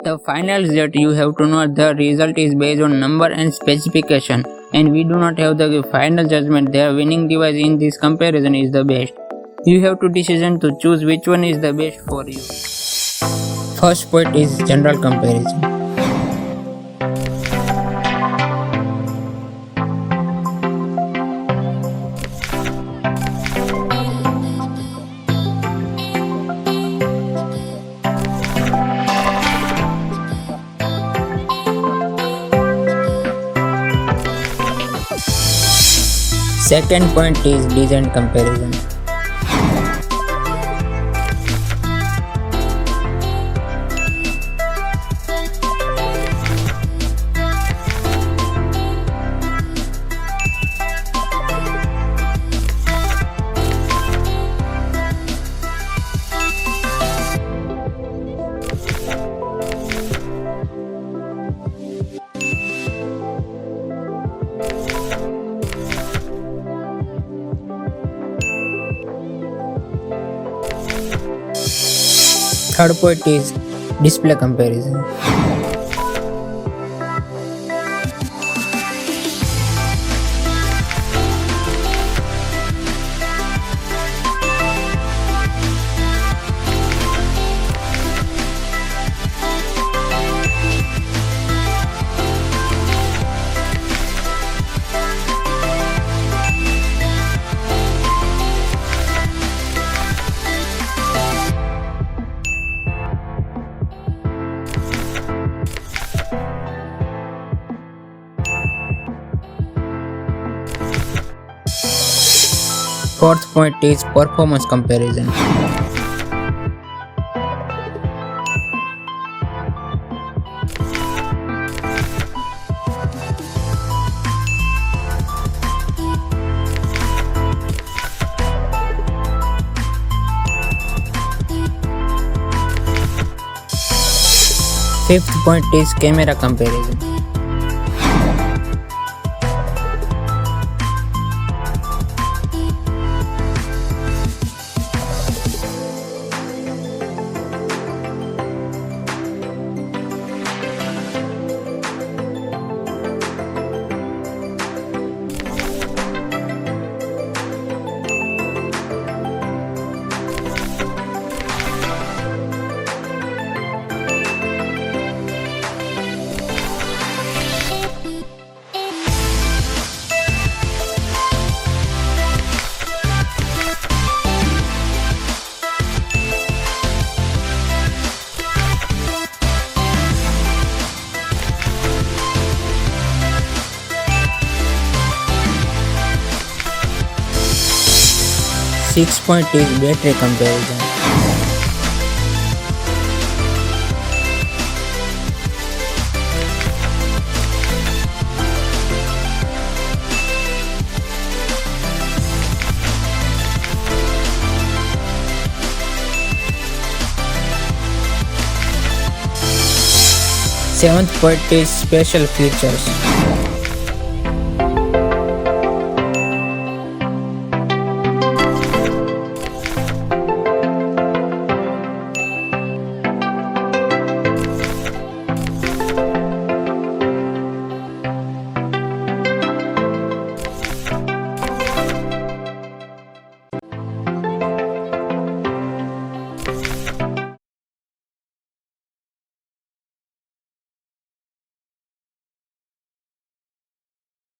The final result, you have to know the result is based on number and specification, and we do not have the final judgment. The winning device in this comparison is the best. You have to decision to choose which one is the best for you. First point is general comparison. Second point is design comparison. Third point is display comparison. Fourth point is performance comparison. Fifth point is camera comparison. Sixth point is battery comparison. Seventh point is special features.